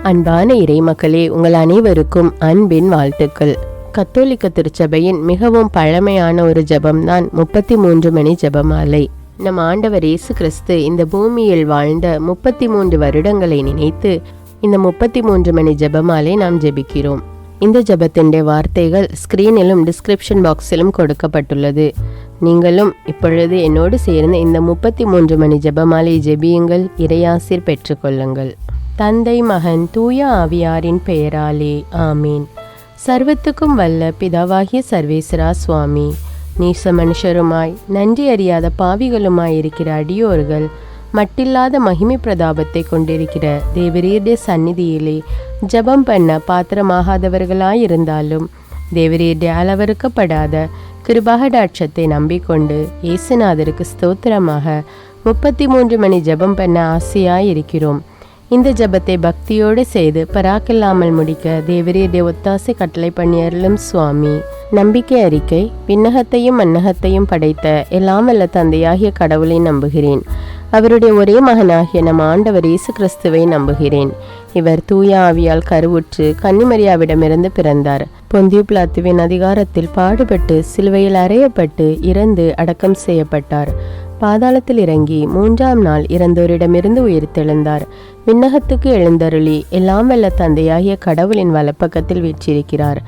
அன்பான இறைமக்களே, உங்கள் அனைவருக்கும் அன்பின் வாழ்த்துக்கள். கத்தோலிக்க திருச்சபையின் மிகவும் பழமையான ஒரு ஜெபம்தான் 33 மணி ஜெபமாலை. நம் ஆண்டவர் இயேசு கிறிஸ்து இந்த பூமியில் வாழ்ந்த 33 வருடங்களை நினைத்து இந்த 33 மணி ஜெபமாலை நாம் ஜெபிக்கிறோம். இந்த ஜெபத்தின் வார்த்தைகள் ஸ்கிரீனிலும் டிஸ்கிரிப்ஷன் பாக்ஸிலும் கொடுக்கப்பட்டுள்ளது. நீங்களும் இப்பொழுது என்னோடு சேர்ந்து இந்த 33 மணி ஜெபமாலை ஜெபியுங்கள், இறையாசீர் பெற்றுக்கொள்ளுங்கள். தந்தை, மகன், தூய ஆவியாரின் பெயராலே ஆமீன். சர்வத்துக்கும் வல்ல பிதாவாகிய சர்வேஸ்வரா சுவாமி, நீச மனுஷருமாய் நன்றி அறியாத பாவிகளுமாயிருக்கிற அடியோர்கள் மட்டில்லாத மகிமை பிரதாபத்தை கொண்டிருக்கிற தேவரீருடைய சந்நிதியிலே ஜெபம் பண்ண பாத்திரமாகாதவர்களாயிருந்தாலும் தேவரீருடைய அளவறுக்கப்படாத கிருபாகடாட்சத்தை நம்பிக்கொண்டு இயேசுநாதருக்கு ஸ்தோத்திரமாக 33 மணி ஜெபம் பண்ண ஆசையாயிருக்கிறோம். இந்த ஜெபத்தை பக்தியோடு செய்து பராக்கில்லாமல் முடிக்க தேவரீருடைய ஒத்தாசை கட்டளை பண்ணியருளும் சுவாமி. நம்பிக்கை அறிக்கை. விண்ணகத்தையும் மண்ணகத்தையும் படைத்த எல்லாம் வல்ல தந்தையாகிய கடவுளை நம்புகிறேன். அவருடைய ஒரே மகனாகிய நம் ஆண்டவர் இயேசு கிறிஸ்துவை நம்புகிறேன். இவர் தூய ஆவியால் கருவுற்று கன்னிமரியாவிடமிருந்து பிறந்தார். பொந்தியு பிலாத்துவின் அதிகாரத்தில் பாடுபட்டு சிலுவையில் அறையப்பட்டு இறந்து அடக்கம் செய்யப்பட்டார். பாதாளத்தில் இறங்கி 3ஆம் நாள் இறந்தோரிடமிருந்து உயிர்த்தெழுந்தார். விண்ணகத்துக்கு எழுந்தருளி எல்லாம் வல்ல தந்தையாகிய கடவுளின் வலப்பக்கத்தில் வீற்றிருக்கிறார்.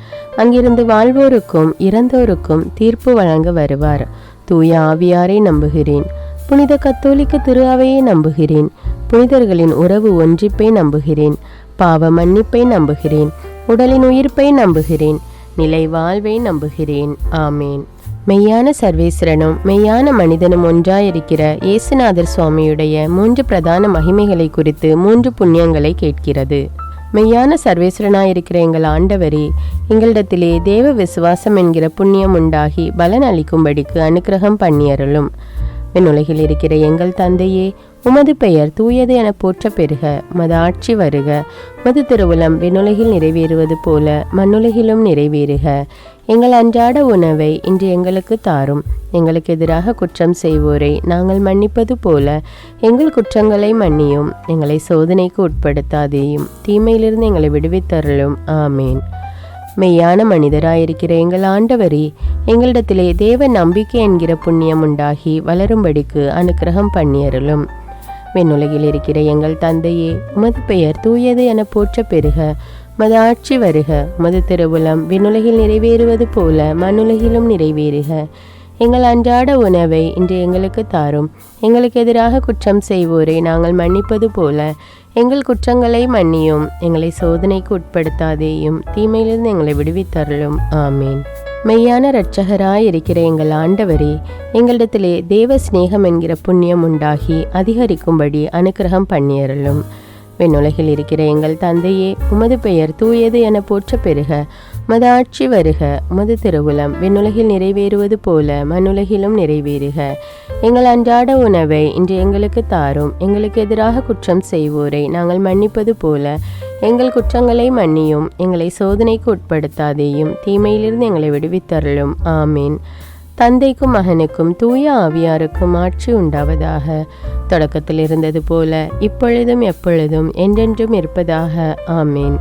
அங்கிருந்து வாழ்வோருக்கும் இறந்தோருக்கும் தீர்ப்பு வழங்க வருவார். தூய ஆவியாரை நம்புகிறேன். புனித கத்தோலிக்க திரு அவையை நம்புகிறேன். புனிதர்களின் உறவு ஒன்றிப்பை நம்புகிறேன். பாவ மன்னிப்பை நம்புகிறேன். உடலின் உயிர்ப்பை நம்புகிறேன். நிலை வாழ்வை நம்புகிறேன். ஆமேன். மெய்யான சர்வேஸ்வரனும் மெய்யான மனிதனும் ஒன்றாயிருக்கிற இயேசுநாதர் சுவாமியுடைய 3 பிரதான மகிமைகளை குறித்து 3 புண்ணியங்களை கேட்கிறது. மெய்யான சர்வேஸ்வரனாயிருக்கிற எங்கள் ஆண்டவரே, எங்களிடத்திலே தேவ விசுவாசம் என்கிற புண்ணியம் உண்டாகி பலன் அளிக்கும்படிக்கு அனுக்கிரகம் பண்ணியருளும். விண்ணுலகில் இருக்கிற எங்கள் தந்தையே, உமது பெயர் தூயது என போற்ற பெறுக. உமது ஆட்சி வருக. உமது திருவுளம் விண்ணுலகில் நிறைவேறுவது போல மண்ணுலகிலும் நிறைவேறுக. எங்கள் அன்றாட உணவை இன்று எங்களுக்கு தாரும். எங்களுக்கு எதிராக குற்றம் செய்வோரை நாங்கள் மன்னிப்பது போல எங்கள் குற்றங்களை மன்னியும். எங்களை சோதனைக்கு உட்படுத்தாதேயும், தீமையிலிருந்து எங்களை விடுவித்தருளும். ஆமேன். மெய்யான மனிதராயிருக்கிற எங்கள் ஆண்டவரே, எங்களிடத்திலே தேவ நம்பிக்கை என்கிற புண்ணியம் உண்டாகி வளரும்படிக்கு அனுக்கிரகம் பண்ணியருளும். விண்ணுலகில் இருக்கிற எங்கள் தந்தையே, உமது பெயர் தூயது என போற்ற பெறுக. உமது ஆட்சி வருக. உமது திருவுளம் விண்ணுலகில் நிறைவேறுவது போல மண்ணுலகிலும் நிறைவேறுக. எங்கள் அன்றாட உணவை இன்று எங்களுக்கு தாரும். எங்களுக்கு எதிராக குற்றம் செய்வோரை நாங்கள் மன்னிப்பது போல எங்கள் குற்றங்களை மன்னியும். எங்களை சோதனைக்கு உட்படுத்தாதேயும், தீமையிலிருந்து எங்களை விடுவித்தருளும். ஆமீன். மெய்யான இரட்சகராயிருக்கிற எங்கள் ஆண்டவரே, எங்களிடத்திலே தேவ சிநேகம் என்கிற புண்ணியம் உண்டாகி அதிகரிக்கும்படி அனுக்கிரகம் பண்ணியருளும். விண்ணுலகில் இருக்கிற எங்கள் தந்தையே, உமது பெயர் தூயது என போற்ற பெறுக. உமது ஆட்சி வருக. உமது திருவுளம் விண்ணுலகில் நிறைவேறுவது போல மண்ணுலகிலும் நிறைவேறுக. எங்கள் அன்றாட உணவை இன்று எங்களுக்கு தாரும். எங்களுக்கு எதிராக குற்றம் செய்வோரை நாங்கள் மன்னிப்பது போல எங்கள் குற்றங்களை மன்னியும். எங்களை சோதனைக்கு உட்படுத்தாதேயும், தீமையிலிருந்து எங்களை விடுவித்தருளும். ஆமீன். தந்தைக்கும் மகனுக்கும் தூய ஆவியாருக்கும் ஆட்சி உண்டாவதாக. தொடக்கத்தில் இருந்தது போல இப்பொழுதும் எப்பொழுதும் என்றென்றும் இருப்பதாக. ஆமீன்.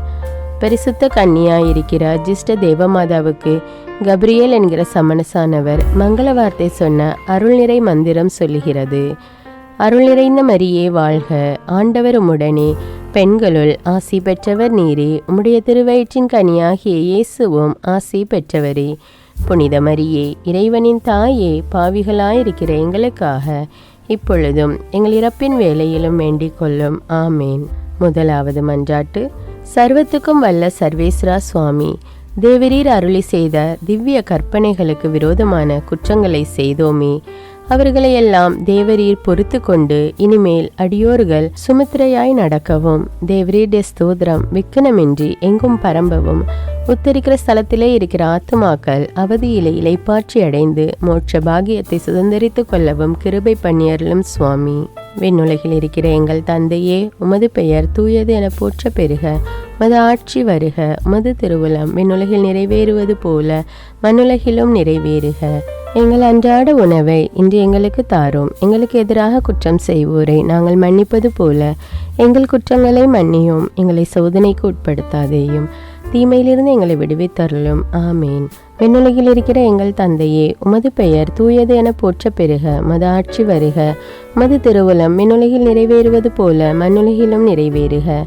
பரிசுத்த கன்னியாயிருக்கிற அஜிஷ்ட தேவமாதாவுக்கு கப்ரியேல் என்கிற சமணசானவர் மங்கள வார்த்தை சொன்ன அருள்நிறை மந்திரம் சொல்லுகிறது. அருள் நிறைந்த மரியே வாழ்க, ஆண்டவர் உம்முடனே, பெண்களுள் ஆசி பெற்றவர் நீரே. உம்முடைய திருவயிற்றின் கனியாகிய இயேசுவும் ஆசி பெற்றவரே. புனித மரியே, இறைவனின் தாயே, பாவிகளாயிருக்கிற எங்களுக்காக இப்பொழுதும் எங்கள் இறப்பின் வேளையிலும் வேண்டிக் கொள்ளும். ஆமேன். முதலாவது மன்றாட்டு. சர்வத்துக்கும் வல்ல சர்வேஸ்வரா சுவாமி, தேவரீர் அருளி செய்த திவ்ய கற்பனைகளுக்கு விரோதமான குற்றங்களை செய்தோமே, அவர்களையெல்லாம் தேவரீர் பொறுத்து கொண்டு இனிமேல் அடியோர்கள் சுமித்திரையாய் நடக்கவும் தேவரீருடைய ஸ்தோத்திரம் விக்கனமின்றி எங்கும் பரம்பவும் உத்தரிக்கிற ஸ்தலத்திலே இருக்கிற ஆத்துமாக்கள் அவதியிலே இலைப்பாற்றி அடைந்து மோட்ச பாகியத்தை சுதந்திரித்து கொள்ளவும் கிருபை பண்ணியருளும் சுவாமி. விண்ணுலகில் இருக்கிற எங்கள் தந்தையே, உமது பெயர் தூயது என போற்ற பெறுக. மது ஆட்சி வருக. மது திருவுளம் விண்ணுலகில் நிறைவேறுவது போல மண்ணுலகிலும் நிறைவேறுக. எங்கள் அன்றாட உணவை இன்று எங்களுக்கு தாரும். எங்களுக்கு எதிராக குற்றம் செய்வோரை நாங்கள் மன்னிப்பது போல எங்கள் குற்றங்களை மன்னியும். எங்களை சோதனைக்கு உட்படுத்தாதேயும், தீமையிலிருந்து எங்களை விடுவித்தருளும். ஆமீன். விண்ணுலகில் இருக்கிற எங்கள் தந்தையே, உமது பெயர் தூயது என போற்ற பெறுக. மது ஆட்சி வருக. மது திருவுளம் விண்ணுலகில் நிறைவேறுவது போல மண்ணுலகிலும் நிறைவேறுக.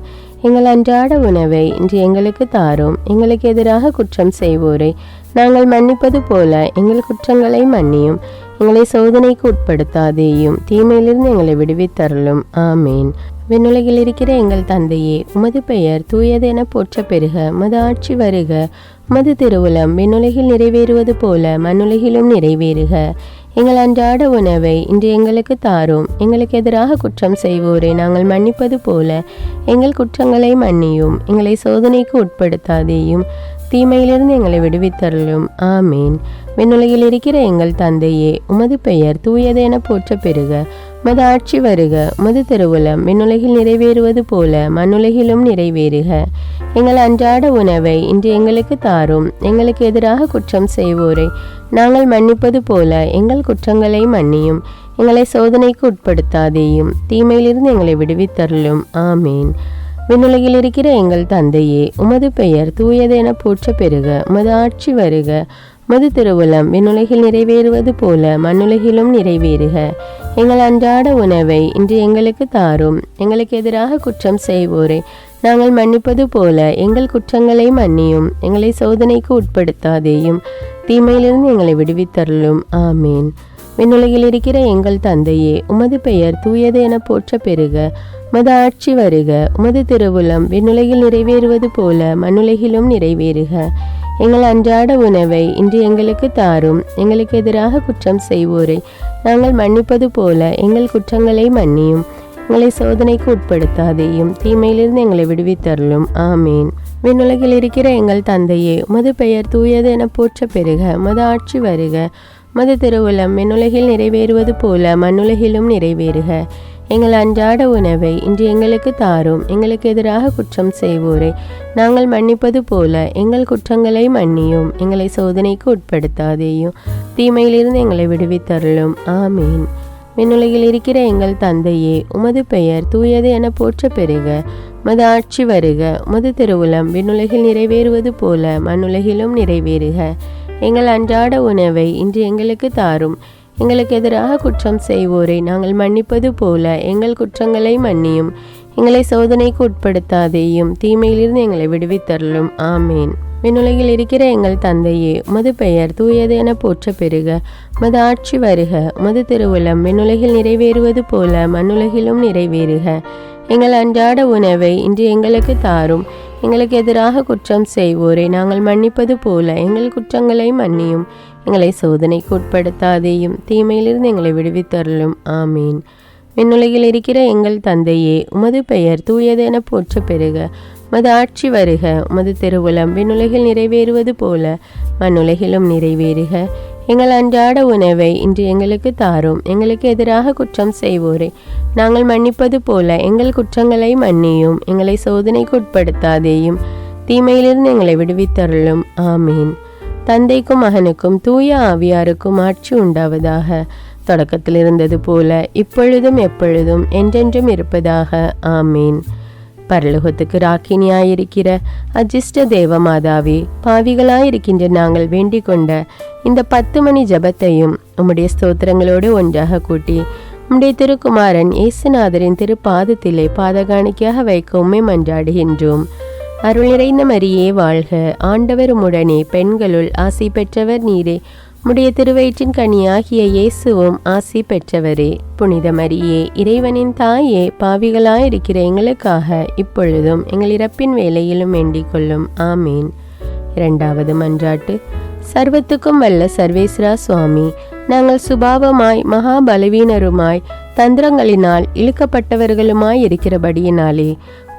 எங்கள் அன்றாட உணவை இன்று எங்களுக்கு தாரும். எங்களுக்கு எதிராக குற்றம் செய்வோரை நாங்கள் மன்னிப்பது போல எங்கள் குற்றங்களை மன்னியும். எங்களை சோதனைக்கு உட்படுத்தாதேயும், தீமையிலிருந்து எங்களை விடுவித்தருளும். ஆமீன். விண்ணுலகில் இருக்கிற எங்கள் தந்தையே, உமது பெயர் தூயது என போற்ற பெறுக. மது ஆட்சி வருக. மது திருவுளம் விண்ணுலகில் நிறைவேறுவது போல மண்ணுலகிலும் நிறைவேறுக. எங்கள் அன்றாட உணவை இன்று எங்களுக்கு தாரும். எங்களுக்கு எதிராக குற்றம் செய்வோரை நாங்கள் மன்னிப்பது போல எங்கள் குற்றங்களை மன்னியும். எங்களை சோதனைக்கு உட்படுத்தாதேயும், தீமையிலிருந்து எங்களை விடுவித்தருளும். ஆமீன். விண்ணுலகில் இருக்கிற எங்கள் தந்தையே, உமது பெயர் தூயது என போற்ற பெறுக. மது ஆட்சி வருக. மது திருவுளம் விண்ணுலகில் நிறைவேறுவது போல மண்ணுலகிலும் நிறைவேறுக. எங்கள் அன்றாட உணவை இன்று எங்களுக்கு தாரும். எங்களுக்கு எதிராக குற்றம் செய்வோரை நாங்கள் மன்னிப்பது போல எங்கள் குற்றங்களை மன்னியும். எங்களை சோதனைக்கு உட்படுத்தாதேயும், தீமையிலிருந்து எங்களை விடுவித்தருளும். ஆமீன். விண்ணுலகில் இருக்கிற எங்கள் தந்தையே, உமது பெயர் தூயது என போற்ற பெறுக. மது ஆட்சி வருக. மது திருவுளம் விண்ணுலகில் நிறைவேறுவது போல மண்ணுலகிலும் நிறைவேறுக. எங்கள் அன்றாட உணவை இன்று எங்களுக்கு தாரும். எங்களுக்கு எதிராக குற்றம் செய்வோரை நாங்கள் மன்னிப்பது போல எங்கள் குற்றங்களை மன்னியும். எங்களை சோதனைக்கு உட்படுத்தாதேயும், தீமையிலிருந்து எங்களை விடுவித்தருளும். ஆமீன். விண்ணுலகில் இருக்கிற எங்கள் தந்தையே, உமது பெயர் தூயது என போற்ற பெறுக. மது ஆட்சி வருக. உமது திருவுளம் விண்ணுலகில் நிறைவேறுவது போல மண்ணுலகிலும் நிறைவேறுக. எங்கள் அன்றாட உணவை இன்று எங்களுக்கு தாரும். எங்களுக்கு எதிராக குற்றம் செய்வோரை நாங்கள் மன்னிப்பது போல எங்கள் குற்றங்களை மன்னியும். எங்களை சோதனைக்கு உட்படுத்தாதேயும், தீமையிலிருந்து எங்களை விடுவித்தருளும். ஆமீன். விண்ணுலகில் இருக்கிற எங்கள் தந்தையே, உமது பெயர் தூயது என போற்ற பெறுக. மது ஆட்சி வருக. மது திருவுளம் விண்ணுலகில் நிறைவேறுவது போல மண்ணுலகிலும் நிறைவேறுக. எங்கள் அன்றாட உணவை இன்று எங்களுக்கு தாரும். எங்களுக்கு எதிராக குற்றம் செய்வோரை நாங்கள் மன்னிப்பது போல எங்கள் குற்றங்களை மன்னியும். எங்களை சோதனைக்கு உட்படுத்தாதேயும், தீமையிலிருந்து எங்களை விடுவித்தருளும். ஆமீன். விண்ணுலகில் இருக்கிற எங்கள் தந்தையே, உமது பெயர் தூயது என போற்ற பெறுக. மது ஆட்சி வருக. மது திருவுளம் விண்ணுலகில் நிறைவேறுவது போல மண்ணுலகிலும் நிறைவேறுக. எங்கள் அன்றாட உணவை இன்று எங்களுக்கு தாரும். எங்களுக்கு எதிராக குற்றம் செய்வோரை நாங்கள் மன்னிப்பது போல எங்கள் குற்றங்களை மன்னியும். எங்களை சோதனைக்கு உட்படுத்தாதேயும், தீமையிலிருந்து எங்களை விடுவித்தருளும். ஆமீன். விண்ணுலகில் இருக்கிற எங்கள் தந்தையே, உமது பெயர் தூயது என போற்ற பெறுக. மது ஆட்சி வருக. மது திருவுளம் விண்ணுலகில் நிறைவேறுவது போல மண்ணுலகிலும் நிறைவேறுக. எங்கள் அன்றாட உணவை இன்று எங்களுக்கு தாரும். எங்களுக்கு எதிராக குற்றம் செய்வோரை நாங்கள் மன்னிப்பது போல எங்கள் குற்றங்களை மன்னியும். எங்களை சோதனைக்கு உட்படுத்தாதேயும், தீமையிலிருந்து எங்களை விடுவித்தருளும். ஆமீன். விண்ணுலகில் இருக்கிற எங்கள் தந்தையே, உமது பெயர் தூயது என போற்ற பெறுக. மது ஆட்சி வருக. உமது திருவுளம் விண்ணுலகில் நிறைவேறுவது போல மண்ணுலகிலும் நிறைவேறுக. எங்கள் அன்றாட உணவை இன்று எங்களுக்கு தாரும். எங்களுக்கு எதிராக குற்றம் செய்வோரை நாங்கள் மன்னிப்பது போல எங்கள் குற்றங்களை மன்னியும். எங்களை சோதனைக்கு உட்படுத்தாதேயும், தீமையிலிருந்து எங்களை விடுவித்தருளும். ஆமீன். தந்தைக்கும் மகனுக்கும் தூய ஆவியாருக்கும் ஆட்சி உண்டாவதாக. தொடக்கத்தில் இருந்தது போல இப்பொழுதும் எப்பொழுதும் என்றென்றும் இருப்பதாக. ஆமீன். பரலோகத்துக்கு ராக்கினியாயிருக்கிற அஜிஷ்ட தேவமாதாவே, பாவிகளாயிருக்கின்ற நாங்கள் வேண்டிக் கொண்ட இந்த 10 மணி ஜபத்தையும் உம்முடைய ஸ்தோத்திரங்களோடு ஒன்றாக கூட்டி உம்முடைய திருக்குமாரன் இயேசுநாதரின் திருப்பாதத்திலே பாதகாணிக்கையாக வைக்க உம்மை மன்றாடுகின்றோம். அருள் நிறைந்த மரியே வாழ்க. ஆண்டவர் உம்முடனே, பெண்களுள் ஆசி பெற்றவர் நீரே. உம்முடைய திருவயிற்றின் கனியாகிய இயேசுவும் ஆசி பெற்றவரே. புனித மரியே, இறைவனின் தாயே, பாவிகளாயிருக்கிற எங்களுக்காக இப்பொழுதும் எங்கள் இறப்பின் வேளையிலும் வேண்டிக் கொள்ளும். ஆமீன். இரண்டாவது மன்றாட்டு. சர்வத்துக்கும் வல்ல சர்வேஸ்வரா சுவாமி, நாங்கள் சுபாவமாய் மகா பலவீனருமாய் தந்திரங்களினால் இழுக்கப்பட்டவர்களுமாய் இருக்கிறபடியினாலே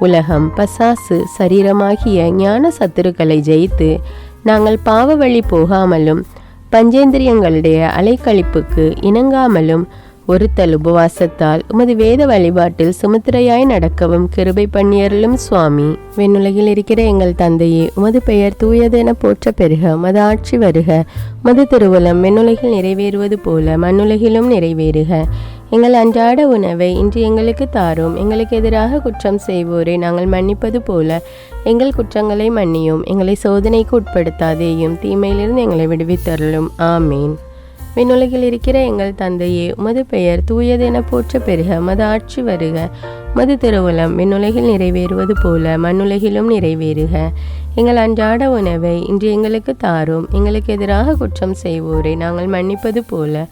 உலகம், பசாசு, சரீரமாகிய ஞான சத்துருக்களை ஜெயித்து நாங்கள் பாவ வழி போகாமலும் பஞ்சேந்திரியங்களுடைய அலைக்கழிப்புக்கு இணங்காமலும் ஒருத்தல் உபவாசத்தால் உமது வேத வழிபாட்டில் சுமுத்திரையாய் நடக்கவும் கிருபை பண்ணியருளும் சுவாமி. விண்ணுலகில் இருக்கிற எங்கள் தந்தையே, உமது பெயர் தூயது என போற்ற பெருக. உமது ஆட்சி வருக. உமது திருவுளம் விண்ணுலகில் நிறைவேறுவது போல மண்ணுலகிலும் நிறைவேறுக. எங்கள் அன்றாட உணவை இன்று எங்களுக்கு தாரும். எங்களுக்கு எதிராக குற்றம் செய்வோரை நாங்கள் மன்னிப்பது போல எங்கள் குற்றங்களை மன்னியும். எங்களை சோதனைக்கு உட்படுத்தாதேயும், தீமையிலிருந்து எங்களை விடுவித்தருளும். ஆமீன். விண்ணுலகில் இருக்கிற எங்கள் தந்தையே, உமது பெயர் தூயது என போற்ற பெருக. உமது ஆட்சி வருக. உமது திருவுளம் விண்ணுலகில் நிறைவேறுவது போல மண்ணுலகிலும் நிறைவேறுக. எங்கள் அன்றாட உணவை இன்று எங்களுக்கு தாரும். எங்களுக்கு எதிராக குற்றம் செய்வோரை நாங்கள் மன்னிப்பது போல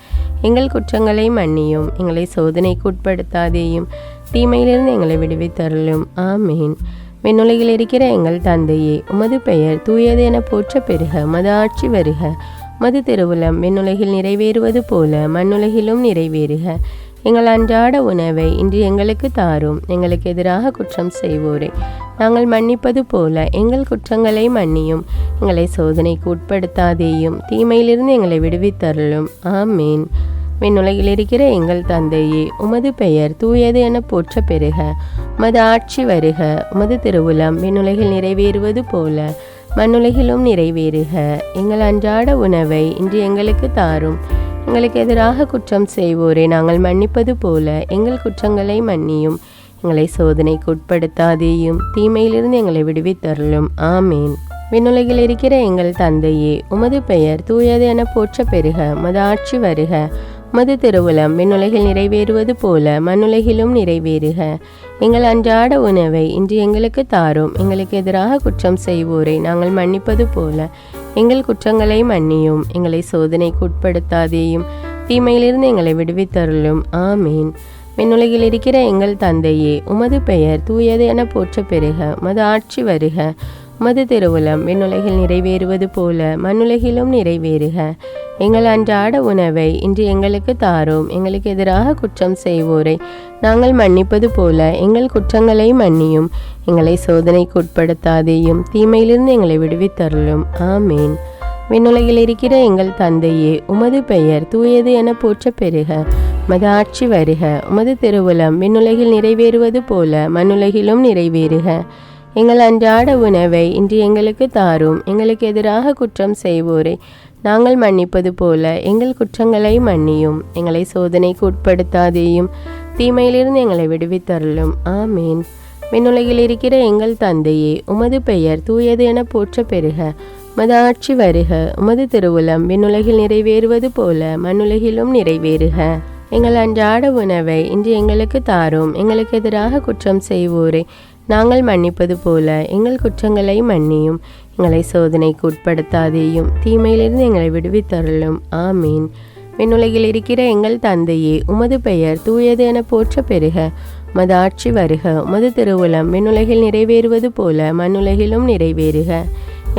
எங்கள் குற்றங்களை மன்னியும். எங்களை சோதனைக்கு உட்படுத்தாதேயும், தீமையிலிருந்து எங்களை விடுவித்தருளும். ஆமீன். விண்ணுலகில் இருக்கிற எங்கள் தந்தையே, உமது பெயர் தூயது என போற்ற பெருக. உமது ஆட்சி வருக. உமது திருவுளம் விண்ணுலகில் நிறைவேறுவது போல மண்ணுலகிலும் நிறைவேறுக. எங்கள் அன்றாட உணவை இன்று எங்களுக்கு தாரும். எங்களுக்கு எதிராக குற்றம் செய்வோரை நாங்கள் மன்னிப்பது போல எங்கள் குற்றங்களை மன்னியும். எங்களை சோதனைக்கு உட்படுத்தாதேயும், தீமையிலிருந்து எங்களை விடுவித்தருளும். ஆமீன். விண்ணுலகில் இருக்கிற எங்கள் தந்தையே, உமது பெயர் தூயது என போற்ற பெருக. உமது ஆட்சி வருக. உமது திருவுளம் விண்ணுலகில் நிறைவேறுவது போல மண்ணுலகிலும் நிறைவேறுக. எங்கள் அன்றாட உணவை இன்று எங்களுக்கு தாரும். எங்களுக்கு எதிராக குற்றம் செய்வோரை நாங்கள் மன்னிப்பது போல எங்கள் குற்றங்களை மன்னியும். எங்களை சோதனைக்கு உட்படுத்தாதேயும், தீமையிலிருந்து எங்களை விடுவித்தருளும். ஆமீன். விண்ணுலகில் இருக்கிற எங்கள் தந்தையே, உமது பெயர் தூயது என போற்ற பெருக. உமது ஆட்சி வருக. உமது திருவுளம் விண்ணுலகில் நிறைவேறுவது போல மண்ணுலகிலும் நிறைவேறுக. எங்கள் அன்றாட உணவை இன்று எங்களுக்கு தாரும். எங்களுக்கு எதிராக குற்றம் செய்வோரை நாங்கள் மன்னிப்பது போல எங்கள் குற்றங்களை மன்னியும். எங்களை சோதனைக்கு உட்படுத்தாதேயும், தீமையிலிருந்து எங்களை விடுவித்தருளும். ஆமீன். விண்ணுலகில் இருக்கிற எங்கள் தந்தையே, உமது பெயர் தூயது என போற்ற பெருக. உமது ஆட்சி வருக. உமது திருவுளம் விண்ணுலகில் நிறைவேறுவது போல மண்ணுலகிலும் நிறைவேறுக. எங்கள் அன்றாட உணவை இன்று எங்களுக்கு தாரும். எங்களுக்கு எதிராக குற்றம் செய்வோரை நாங்கள் மன்னிப்பது போல எங்கள் குற்றங்களை மன்னியும். எங்களை சோதனைக்கு உட்படுத்தாதேயும், தீமையிலிருந்து எங்களை விடுவித்தருளும். ஆமீன். விண்ணுலகில் இருக்கிற எங்கள் தந்தையே, உமது பெயர் தூயது என போற்ற பெருக. உமது ஆட்சி வருக. உமது திருவுளம் விண்ணுலகில் நிறைவேறுவது போல மண்ணுலகிலும் நிறைவேறுக. எங்கள் அன்றாட உணவை இன்று எங்களுக்கு தாரும். எங்களுக்கு எதிராக குற்றம் செய்வோரை நாங்கள் மன்னிப்பது போல எங்கள் குற்றங்களை மன்னியும். எங்களை சோதனைக்கு உட்படுத்தாதேயும், தீமையிலிருந்து எங்களை விடுவித்தருளும். ஆமீன். விண்ணுலகில் இருக்கிற எங்கள் தந்தையே, உமது பெயர் தூயது என போற்ற பெருக. உமது ஆட்சி வருக. உமது திருவுளம் விண்ணுலகில் நிறைவேறுவது போல மண்ணுலகிலும் நிறைவேறுக. எங்கள் அன்றாட உணவை இன்று எங்களுக்கு தாரும். எங்களுக்கு எதிராக குற்றம் செய்வோரை நாங்கள் மன்னிப்பது போல எங்கள் குற்றங்களை மன்னியும். எங்களை சோதனைக்கு உட்படுத்தாதேயும், தீமையிலிருந்து எங்களை விடுவித்தருளும். ஆமீன். விண்ணுலகில் இருக்கிற எங்கள் தந்தையே, உமது பெயர் தூயது என போற்ற பெருக. உமது ஆட்சி வருக. உமது திருவுளம் விண்ணுலகில் நிறைவேறுவது போல மண்ணுலகிலும் நிறைவேறுக.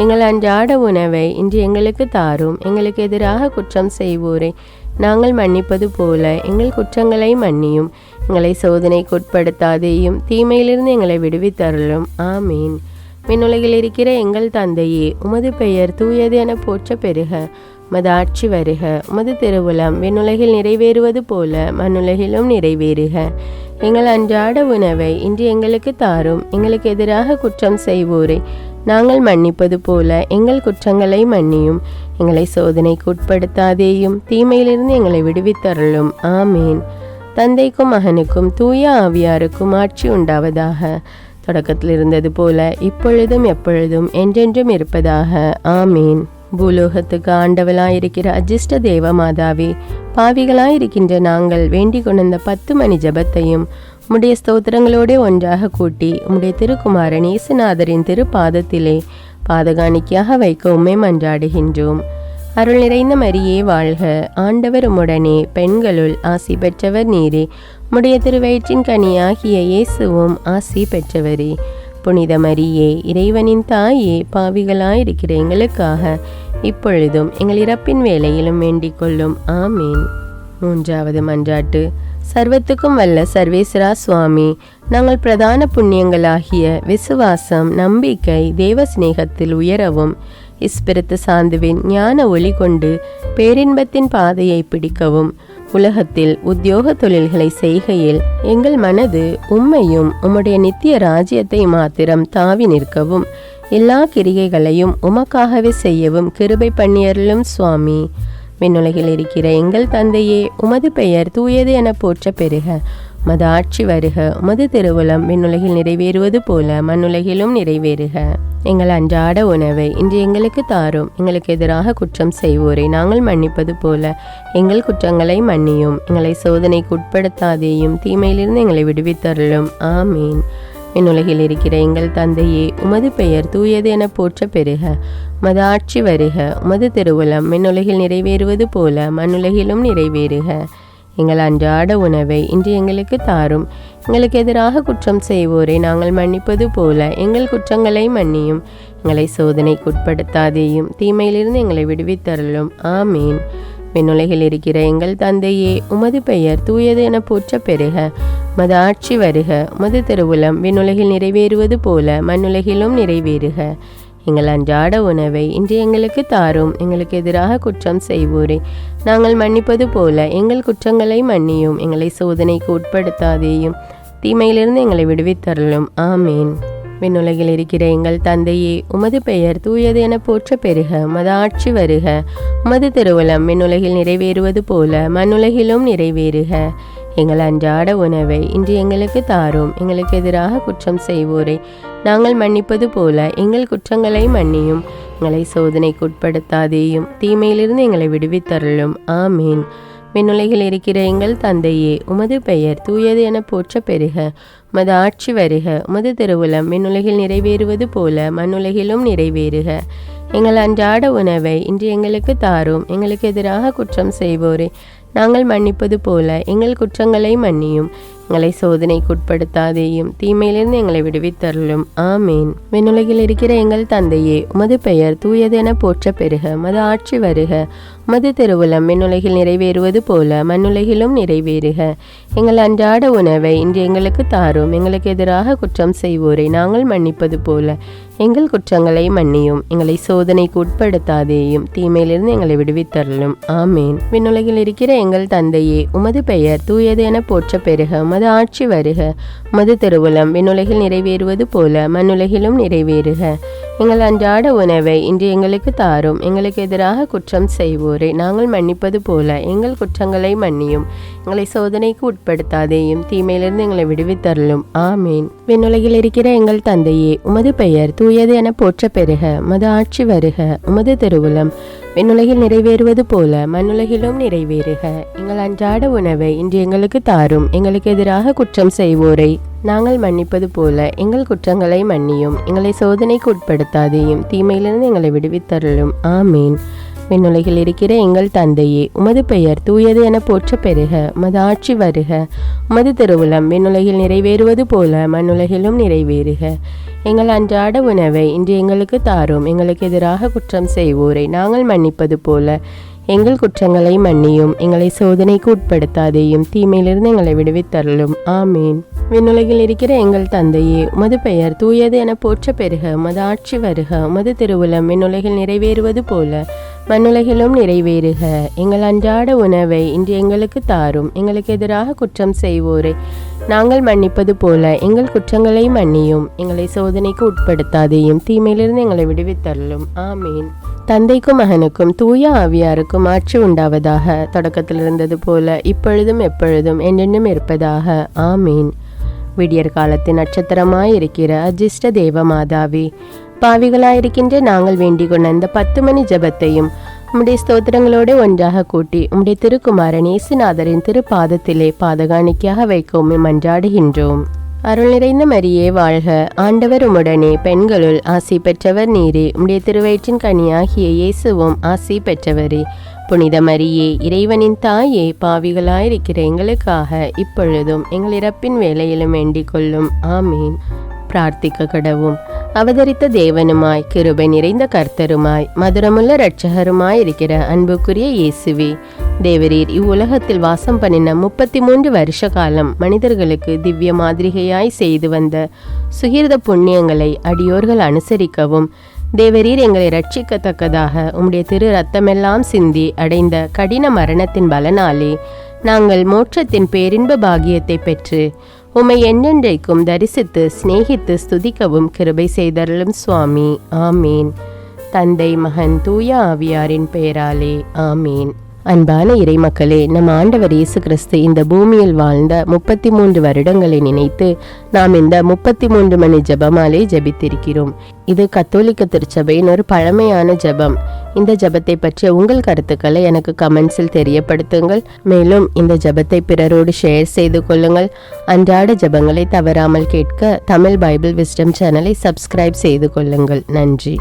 எங்கள் அன்றாட உணவை இன்று எங்களுக்கு தாரும். எங்களுக்கு எதிராக குற்றம் செய்வோரை நாங்கள் மன்னிப்பது போல எங்கள் குற்றங்களை மன்னியும். எங்களை சோதனைக்கு உட்படுத்தாதேயும், தீமையிலிருந்து எங்களை விடுவித்தருளும். ஆமீன். விண்ணுலகில் இருக்கிற எங்கள் தந்தையே, உமது பெயர் தூயது என போற்ற பெருக. உமது ஆட்சி வருக. உமது திருவுளம் விண்ணுலகில் நிறைவேறுவது போல மண்ணுலகிலும் நிறைவேறுக. எங்கள் அன்றாட உணவை இன்று எங்களுக்கு தாரும். எங்களுக்கு எதிராக குற்றம் செய்வோரை நாங்கள் மன்னிப்பது போல எங்கள் குற்றங்களை மன்னியும். எங்களை சோதனைக்கு உட்படுத்தாதேயும், தீமையிலிருந்து எங்களை விடுவித்தருளும். ஆமீன். தந்தைக்கும் மகனுக்கும் தூய ஆவியாருக்கும் ஆட்சி உண்டாவதாக. தொடக்கத்தில் இருந்தது போல இப்பொழுதும் எப்பொழுதும் என்றென்றும் இருப்பதாக. ஆமீன். பூலோகத்துக்கு ஆண்டவளாயிருக்கிற அஜிஷ்ட தேவ மாதாவே, பாவிகளாயிருக்கின்ற நாங்கள் வேண்டிக் கொண்ட 10 மணி ஜபத்தையும் உம்முடைய ஸ்தோத்திரங்களோடு ஒன்றாக கூட்டி உம்முடைய திருக்குமாரன் இயேசுநாதரின் திருப்பாதத்திலே பாதகாணிக்கையாக வைக்க உம்மை மன்றாடுகின்றோம். அருள் நிறைந்த மரியே வாழ்க. ஆண்டவர் உம்முடனே, பெண்களுள் ஆசி பெற்றவர் நீரே. உம்முடைய திருவயிற்றின் கனியாகிய இயேசுவும் ஆசி பெற்றவரே. புனித மரியே, இறைவனின் தாயே, பாவிகளாயிருக்கிற எங்களுக்காக இப்பொழுதும் எங்கள் இறப்பின் வேளையிலும் வேண்டிக் கொள்ளும். ஆமீன். 3வது மன்றாட்டு. சர்வத்துக்கும் வல்ல சர்வேஸ்வரா சுவாமி, நாங்கள் பிரதான புண்ணியங்களாகிய விசுவாசம், நம்பிக்கை, தேவ சிநேகத்தில் உயரவும் இஸ்பிரித்து சாந்துவின் ஞான ஒளி கொண்டு பேரின்பத்தின் பாதையை பிடிக்கவும் உலகத்தில் உத்தியோக தொழில்களை செய்கையில் எங்கள் மனது உம்மையும் உம்முடைய நித்திய ராஜ்யத்தை மாத்திரம் தாவி நிற்கவும் எல்லா கிரிகைகளையும் உமக்காகவே செய்யவும் கிருபை பண்ணியருளும் சுவாமி. விண்ணுலகில் இருக்கிற எங்கள் தந்தையே, உமது பெயர் தூயது என போற்ற பெறுக. உமது ஆட்சி வருக. உமது திருவுளம் விண்ணுலகில் நிறைவேறுவது போல மண்ணுலகிலும் நிறைவேறுக. எங்கள் அன்றாட உணவை இன்று எங்களுக்கு தாரும். எங்களுக்கு எதிராக குற்றம் செய்வோரை நாங்கள் மன்னிப்பது போல எங்கள் குற்றங்களை மன்னியும். எங்களை சோதனைக்கு உட்படுத்தாதேயும், தீமையிலிருந்து எங்களை விடுவித்தருளும். ஆமீன். விண்ணுலகில் இருக்கிற எங்கள் தந்தையே, உமது பெயர் தூயது என போற்ற பெறுக. உமது ஆட்சி வருக. உமது திருவுளம் விண்ணுலகில் நிறைவேறுவது போல மண்ணுலகிலும் நிறைவேறுக. எங்கள் அன்றாட உணவை இன்று எங்களுக்கு தாரும். எங்களுக்கு எதிராக குற்றம் செய்வோரை நாங்கள் மன்னிப்பது போல எங்கள் குற்றங்களை மன்னியும். எங்களை சோதனைக்கு உட்படுத்தாதேயும், தீமையிலிருந்து எங்களை விடுவித்தருளும். ஆமீன். விண்ணுலகில் இருக்கிற எங்கள் தந்தையே, உமது பெயர் தூயது என போற்ற பெறுக. உமது ஆட்சி வருக. உமது திருவுளம் விண்ணுலகில் நிறைவேறுவது போல மண்ணுலகிலும் நிறைவேறுக. எங்கள் அன்றாட உணவை இன்று எங்களுக்கு தாரும். எங்களுக்கு எதிராக குற்றம் செய்வோரை நாங்கள் மன்னிப்பது போல எங்கள் குற்றங்களை மன்னியும். எங்களை சோதனைக்கு உட்படுத்தாதேயும், தீமையிலிருந்து எங்களை விடுவித்தருளும். ஆமீன். விண்ணுலகில் இருக்கிற எங்கள் தந்தையே, உமது பெயர் தூயது என போற்ற பெறுக. உமது ஆட்சி வருக. உமது திருவுளம் விண்ணுலகில் நிறைவேறுவது போல மண்ணுலகிலும் நிறைவேறுக. எங்கள் அன்றாட உணவை இன்று எங்களுக்கு தாரும். எங்களுக்கு எதிராக குற்றம் செய்வோரை நாங்கள் மன்னிப்பது போல எங்கள் குற்றங்களை மன்னியும். எங்களை சோதனைக்கு உட்படுத்தாதேயும், தீமையிலிருந்து எங்களை விடுவித்தருளும். ஆமீன். விண்ணுலகில் இருக்கிற எங்கள் தந்தையே, உமது பெயர் தூயது என போற்ற பெறுக. உமது ஆட்சி வருக. உமது திருவுளம் விண்ணுலகில் நிறைவேறுவது போல மண்ணுலகிலும் நிறைவேறுக. எங்கள் அன்றாட உணவை இன்று எங்களுக்கு தாரும். எங்களுக்கு எதிராக குற்றம் செய்வோரை நாங்கள் மன்னிப்பது போல எங்கள் குற்றங்களை மன்னியும். எங்களை சோதனைக்கு உட்படுத்தாதேயும், தீமையிலிருந்து எங்களை விடுவித்தருளும். ஆமீன். விண்ணுலகில் இருக்கிற எங்கள் தந்தையே, உமது பெயர் தூயது என போற்ற பெறுக. உமது ஆட்சி வருக. உமது திருவுளம் விண்ணுலகில் நிறைவேறுவது போல மண்ணுலகிலும் நிறைவேறுக. எங்கள் அன்றாட உணவை இன்று எங்களுக்கு தாரும். எங்களுக்கு எதிராக குற்றம் செய்வோரை நாங்கள் மன்னிப்பது போல எங்கள் குற்றங்களை மன்னியும். எங்களை சோதனைக்கு உட்படுத்தாதேயும், தீமையிலிருந்து எங்களை விடுவித்தருளும். ஆமீன். விண்ணுலகில் இருக்கிற எங்கள் தந்தையே, உமது பெயர் தூயது என போற்ற பெறுக. உமது ஆட்சி வருக. உமது திருவுளம் விண்ணுலகில் நிறைவேறுவது போல மண்ணுலகிலும் நிறைவேறுக. எங்கள் அன்றாட உணவை இன்று எங்களுக்கு தாரும். எங்களுக்கு எதிராக குற்றம் செய்வோரை நாங்கள் மன்னிப்பது போல எங்கள் குற்றங்களை மன்னியும். எங்களை சோதனைக்கு உட்படுத்தாதேயும், தீமையிலிருந்து எங்களை விடுவித்தருளும். ஆமீன். விண்ணுலகில் இருக்கிற எங்கள் தந்தையே, உமது பெயர் தூயது என போற்ற பெறுக. உமது ஆட்சி வருக. உமது திருவுளம் விண்ணுலகில் நிறைவேறுவது போல மண்ணுலகிலும் நிறைவேறுக. எங்கள் அன்றாட உணவை இன்று எங்களுக்கு தாரும். எங்களுக்கு எதிராக குற்றம் செய்வோரை நாங்கள் மன்னிப்பது போல எங்கள் குற்றங்களை மன்னியும். எங்களை சோதனைக்கு உட்படுத்தாதேயும், தீமையிலிருந்து எங்களை விடுவித்தருளும். ஆமீன். விண்ணுலகில் இருக்கிற எங்கள் தந்தையே, உமது பெயர் தூயது என போற்ற பெறுக. உமது ஆட்சி வருக. உமது திருவுளம் விண்ணுலகில் நிறைவேறுவது போல மண்ணுலகிலும் நிறைவேறுக. எங்கள் அன்றாட உணவை இன்று எங்களுக்கு தாரும். எங்களுக்கு எதிராக குற்றம் செய்வோரை நாங்கள் மன்னிப்பது போல எங்கள் குற்றங்களை மன்னியும். எங்களை சோதனைக்கு உட்படுத்தாதேயும், தீமையிலிருந்து எங்களை விடுவித்தருளும். ஆமீன். விண்ணுலகில் இருக்கிற எங்கள் தந்தையே, உமது பெயர் தூயது என போற்ற பெறுக. உமது ஆட்சி வருக. உமது திருவுளம் விண்ணுலகில் நிறைவேறுவது போல மண்ணுலகிலும் நிறைவேறுக. எங்கள் அன்றாட உணவை இன்று எங்களுக்கு தாரும். எங்களுக்கு எதிராக குற்றம் செய்வோரை நாங்கள் மன்னிப்பது போல எங்கள் குற்றங்களை மன்னியும். எங்களை சோதனைக்கு உட்படுத்தாதேயும், தீமையிலிருந்து எங்களை விடுவித்தருளும். ஆமீன். தந்தைக்கும் மகனுக்கும் தூய ஆவியாருக்கும் ஆட்சி உண்டாவதாக. தொடக்கத்தில் இருந்தது போல இப்பொழுதும் எப்பொழுதும் என்றென்றும் இருப்பதாக. ஆமீன். விடியற் காலத்தின் நட்சத்திரமாயிருக்கிற அஜிஷ்ட தேவ மாதாவே, பாவிகளாயிருக்கின்ற நாங்கள் வேண்டிக் கொண்ட அந்த 10 மணி ஜபத்தையும் உம்முடைய ஸ்தோத்திரங்களோடு ஒன்றாக கூட்டி உம்முடைய திருக்குமாரன் இயேசுநாதரின் திருப்பாதத்திலே பாதகாணிக்கையாக வைக்க உம்மை மன்றாடுகின்றோம். அருள் நிறைந்த மரியே வாழ்க. ஆண்டவர் உம்முடனே, பெண்களுள் ஆசி பெற்றவர் நீரே. உம்முடைய திருவயிற்றின் கனியாகிய இயேசுவும் ஆசி பெற்றவரே. புனித மரியே, இறைவனின் தாயே, பாவிகளாயிருக்கிற எங்களுக்காக இப்பொழுதும் எங்கள் இறப்பின் வேளையிலும் வேண்டிக் கொள்ளும். ஆமீன். பிரார்த்திக்க கடவும். அவதரித்த தேவனுமாய், கிருபை நிறைந்த கர்த்தருமாய், மதுரமுள்ள இரட்சகருமாய் இருக்கிற அன்புக்குரிய இயேசுவே, தேவரீர் இவ்வுலகத்தில் வாசம் பண்ணின 33 வருஷ காலம் மனிதர்களுக்கு திவ்ய மாதிரிகையாய் செய்து வந்த சுகிர்த புண்ணியங்களை அடியோர்கள் அனுசரிக்கவும், தேவரீர் எங்களை ரட்சிக்கத்தக்கதாக உம்முடைய திரு ரத்தமெல்லாம் சிந்தி அடைந்த கடின மரணத்தின் பலனாலே நாங்கள் மோட்சத்தின் பேரின்ப பாகியத்தை பெற்று உம்மை என்றென்றைக்கும் தரிசித்து சிநேகித்து ஸ்துதிக்கவும் கிருபை செய்தருளும் சுவாமி. ஆமீன். தந்தை, மகன், தூய ஆவியாரின் பெயராலே ஆமீன். அன்பான இறைமக்களே, நம் ஆண்டவர் இயேசு கிறிஸ்து இந்த பூமியில் வாழ்ந்த 33 வருடங்களை நினைத்து நாம் இந்த 33 மணி ஜெபமாலை ஜெபித்திருக்கிறோம். இது கத்தோலிக்க திருச்சபையின் ஒரு பழமையான ஜெபம். இந்த ஜெபத்தை பற்றிய உங்கள் கருத்துக்களை எனக்கு கமெண்ட்ஸில் தெரியப்படுத்துங்கள். மேலும் இந்த ஜெபத்தை பிறரோடு ஷேர் செய்து கொள்ளுங்கள். அன்றாட ஜெபங்களை தவறாமல் கேட்க தமிழ் பைபிள் விஸ்டம் சேனலை சப்ஸ்கிரைப் செய்து கொள்ளுங்கள். நன்றி.